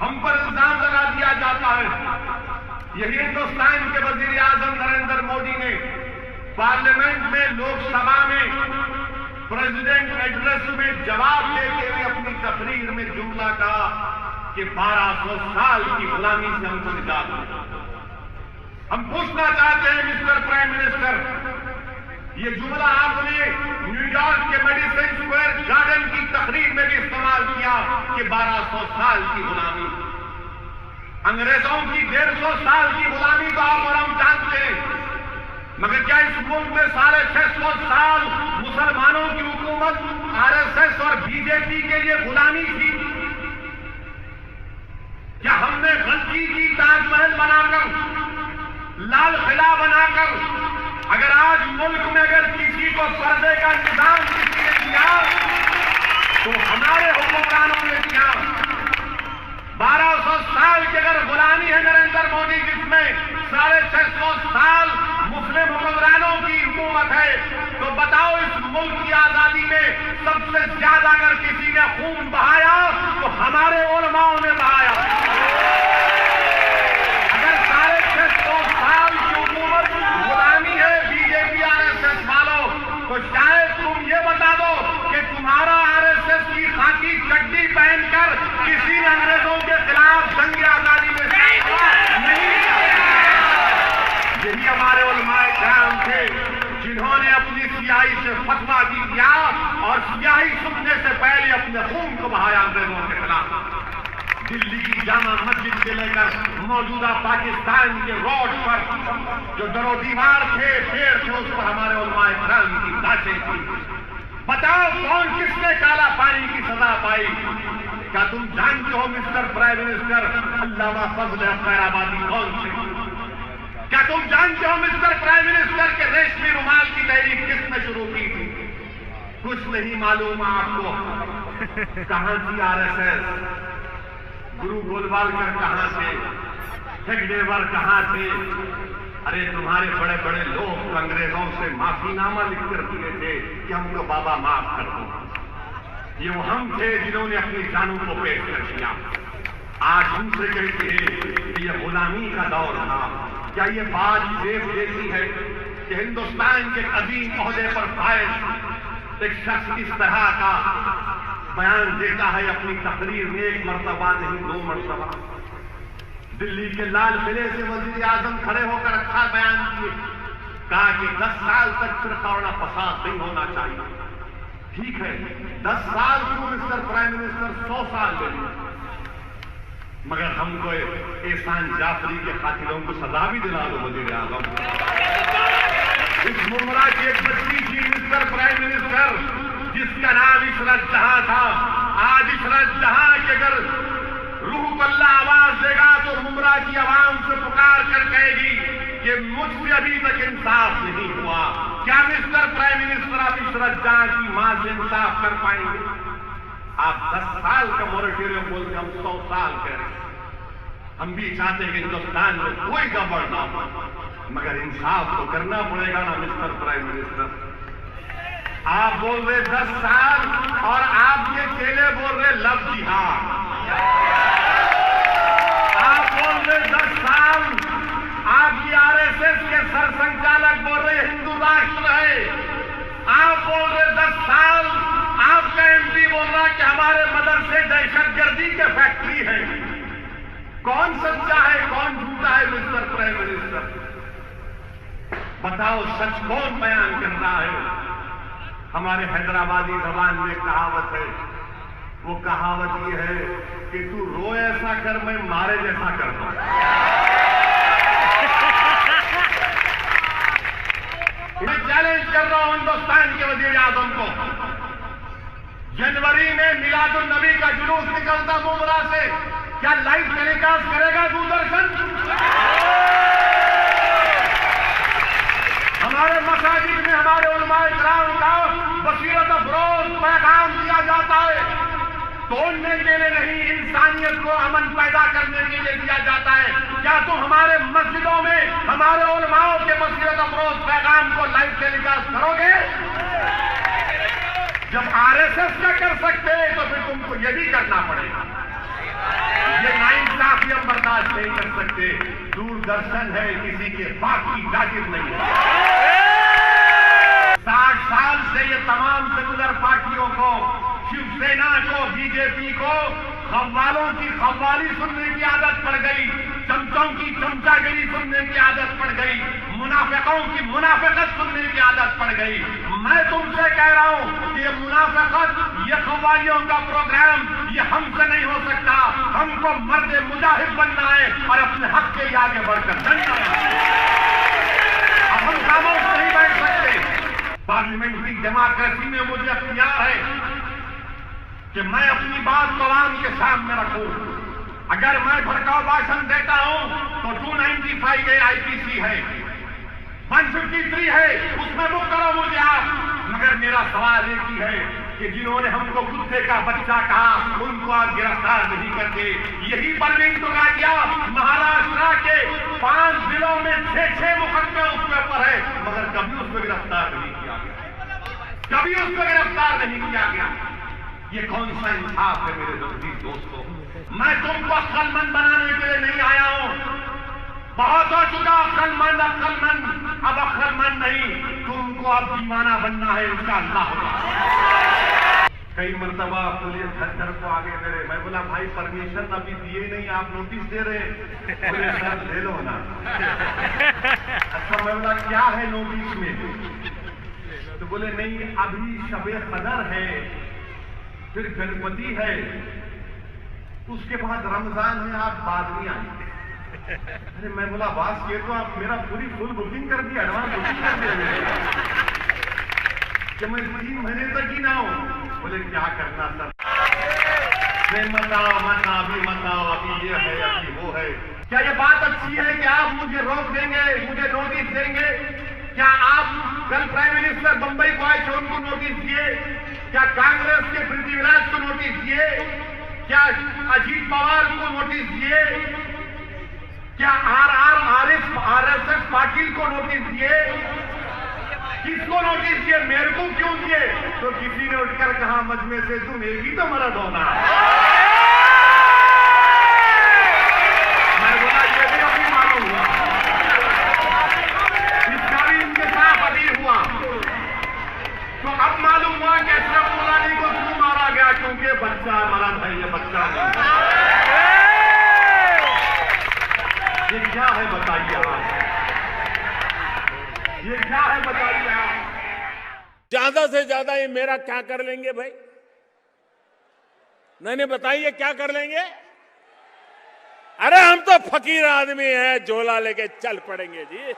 हम पर इल्जाम लगा दिया जाता है। यही हिंदुस्तान के वजीर आजम नरेंद्र मोदी ने पार्लियामेंट में, लोकसभा में, प्रेसिडेंट एड्रेस में जवाब देते हुए अपनी तकरीर में जुमला कहा कि 1200 साल की गुलामी से हमको निजात मिला। हम पूछना चाहते हैं मिस्टर प्राइम मिनिस्टर, ये जुमला आपने न्यूयॉर्क के मेडिसन स्क्वायर गार्डन की तकरीर में भी इस्तेमाल किया कि 1200 साल की गुलामी। अंग्रेजों की 150 साल की गुलामी तो आप और हम जानते हैं, मगर क्या इस मुल्क में 650 साल मुसलमानों की हुकूमत आरएसएस और बीजेपी के लिए गुलामी थी? क्या हमने गलती की ताजमहल बनाकर, लाल किला बनाकर? अगर आज मुल्क में अगर किसी को पर्दे का निजाम किसी ने दिया तो हमारे हुक्मरानों ने दिया। 1200 साल की अगर गुलामी है नरेंद्र मोदी, जिसमें 650 साल मुस्लिम हुक्मरानों की हुकूमत है, तो बताओ इस मुल्क की आजादी में सबसे ज्यादा अगर किसी ने खून बहाया तो हमारे उलमाओं ने बहाया। अगर 650 साल की हुकूमत गुलामी है बीजेपी आरएसएस वालों, तो शायद तुम ये बता दो कि तुम्हारा आरएसएस की खाकी चड्डी पहनकर किसी ने अंग्रेजों के खिलाफ जंग आजादी में नहीं। यही हमारे उलमाए किराम थे जिन्होंने अपनी सियाही से फतवा भी दिया और सियाही सूखने से पहले अपने खून को बहाया अंग्रेजों के खिलाफ। दिल्ली की जामा मस्जिद से लेकर मौजूदा पाकिस्तान के रोड पर जो दरो दीवार थे, पेड़ थे, उस पर हमारे उलमाए किराम की लाशें थी। बताओ कौन किसने काला पानी की सजा पाई? क्या तुम जानते हो मिस्टर प्राइम मिनिस्टर, अल्लामा फजल खैराबादी कौन थे? क्या तुम जानते हो मिस्टर प्राइम मिनिस्टर के रेशमी रुमाल की तहरीक किसने शुरू की थी? कुछ नहीं मालूम आपको। कहां थी आरएसएस? गुरु गोलवालकर कहां थे? हेगडेवर कहां थे? अरे तुम्हारे बड़े बड़े लोग अंग्रेजों से माफीनामा लिखकर दिए थे कि हमको बाबा माफ कर दो। ये वो हम थे जिन्होंने अपनी जानों को पेश कर दिया। आज हमसे कहते हैं कि यह गुलामी का दौर था। क्या ये बात देश देती है कि हिंदुस्तान के अजीम ओहदे पर फायज एक शख्स इस तरह का बयान देता है अपनी तकरीर में, एक मर्तबा नहीं 2 मर्तबा? दिल्ली के लाल किले से वजीर आजम खड़े होकर अच्छा बयान दिए, कहा कि 10 साल तक फिरका और फसाद नहीं होना चाहिए। ठीक है, 10 साल क्यों मिस्टर प्राइम मिनिस्टर, 100 साल ले लीजिए, मगर हमको एहसान जाफरी के कातिलों को सजा भी दिला दो वजीर आजम। इस मुमरा की एक बच्ची थी मिस्टर प्राइम मिनिस्टर, जिसका नाम इशरत जहां था। आज इशरत जहां की अगर रूह अल्लाह आवाज देगा तो मुमरा की आवाम से पुकार कर कहेगी कि मुझसे अभी तक इंसाफ नहीं हुआ। क्या मिस्टर प्राइम मिनिस्टर आप इशरत जहां की मां से इंसाफ कर पाएंगे? आप 10 साल का मोरेटोरियम बोलते, हम 100 साल कह रहे हैं। हम भी चाहते हैं कि हिंदुस्तान में कोई गड़बड़ ना हो, मगर इंसाफ तो करना पड़ेगा ना मिस्टर प्राइम मिनिस्टर। आप बोल रहे 10 साल और आपके चेले बोल रहे लव जिहाद। आप बोल रहे 10 साल, आपकी आरएसएस के सरसंचालक बोल रहे हिंदू राष्ट्र है। आप बोल रहे 10 साल, आपका एमपी बोल रहा कि हमारे मदरसे दहशतगर्दी के फैक्ट्री है। कौन सच्चा है, कौन झूठा है मिस्टर प्राइम मिनिस्टर? बताओ सच कौन बयान कर रहा है? हमारे हैदराबादी जबान में कहावत है, वो कहावत ये है कि तू रो ऐसा कर, मैं मारे जैसा करता हूं। मैं चैलेंज कर रहा हूं हिंदुस्तान के वजीर आजम को। जनवरी में मिलादुन नबी का जुलूस निकलता मुमरा से, क्या लाइव टेलीकास्ट करेगा दूरदर्शन? हमारे मसाजिद में हमारे उलमाए किराम का बसीरत अफरोज पैगाम दिया जाता है, तोड़ने के लिए नहीं, इंसानियत को अमन पैदा करने के लिए दिया जाता है। क्या तुम हमारे मस्जिदों में हमारे उलमाओं के बसीरत अफरोज पैगाम को लाइव टेलीकास्ट करोगे? जब आरएसएस का कर सकते हैं तो फिर तुमको ये भी करना पड़ेगा। ये नाइंसाफी हम बर्दाश्त नहीं कर सकते। दूरदर्शन है, किसी के बाप की जागीर नहीं है। 60 साल से ये तमाम सेकुलर पार्टियों को, शिवसेना को, बीजेपी को खव्वालों की खव्वाली सुनने की आदत पड़ गई, चमचों की चमचागिरी सुनने की आदत पड़ गई, मुनाफिकों की मुनाफिकत सुनने की आदत पड़ गई। मैं तुमसे कह रहा हूं कि ये मुनाफिकत, ये खव्वालियों का प्रोग्राम, ये हमसे नहीं हो सकता। हमको मर्द मुजाहिद बनना है और अपने हक के लिए आगे बढ़कर लड़ना है। अब हम खामोश नहीं बैठ सकते। पार्लियामेंट्री डेमोक्रेसी में मुझे अख्तियार है कि मैं अपनी बात कलाम के सामने रखूं। अगर मैं भड़काऊ भाषण देता हूं तो 295 आईपीसी है, 153 है, उसमें बुक करो मुझे आप। मगर मेरा सवाल एक ही है कि जिन्होंने हमको कुत्ते का बच्चा कहा, उनको आप गिरफ्तार नहीं करते। यही परवीन तोगाड़िया महाराष्ट्र के 5 जिलों में 6 मुकदमे उसके ऊपर है, मगर कभी उसको गिरफ्तार नहीं किया गया, कभी उसको गिरफ्तार नहीं किया गया। ये कौन सा इंसाफ है मेरे दोस्तों? मैं तुमको अक्लमंद बनाने के लिए नहीं आया हूं। बहुत हो चुका अक्लमंद, अब अक्लमंद नहीं, तुमको अब दीवाना बनना है, इंशाअल्लाह होगा। कई मरतबा पुलिस खच्चर को आगे करे, मैं बोला भाई परमिशन अभी दिए नहीं, आप नोटिस दे रहे। बोले सर ले लो ना। अच्छा, मैं बोला क्या है नोटिस में? तो बोले नहीं, अभी शबे कदर है, फिर गणपति है, उसके बाद रमजान है, आप बाद में आए। अरे मैं बोला बात ये तो आप मेरा पूरी फुल बुकिंग कर दिया, एडवांस बुकिंग कर दिया कि मैं 3 महीने तक ही ना हूं। बोले क्या करना सर? मत आओ, अभी ये है, अभी वो है। क्या ये बात अच्छी है कि आप मुझे रोक देंगे, मुझे नोटिस देंगे? क्या आप कल प्राइम मिनिस्टर बंबई को आए थे, उनको नोटिस दिए? क्या कांग्रेस के पृथ्वीराज को नोटिस दिए? क्या अजीत पवार को नोटिस दिए? क्या आरएसएस पाटिल को नोटिस दिए? किसको नोटिस दिए? मेरे को क्यों दिए? तो किसी ने उठकर कहा मजमे से, तुम एक ही तो मर्द होना। मैं बोला ये भी अभी मालूम हुआ, इसका भी इंतजाम अभी हुआ। तो अब मालूम हुआ कि अशरफ मुलानी को क्यों मारा गया, क्योंकि बच्चा मर्द है, ये बच्चा नहीं। ये क्या है बताइए आप? ये क्या है बताइए आप? ज्यादा से ज्यादा ये मेरा क्या कर लेंगे भाई? नहीं बताइए क्या कर लेंगे? अरे हम तो फकीर आदमी हैं, झोला लेके चल पड़ेंगे जी।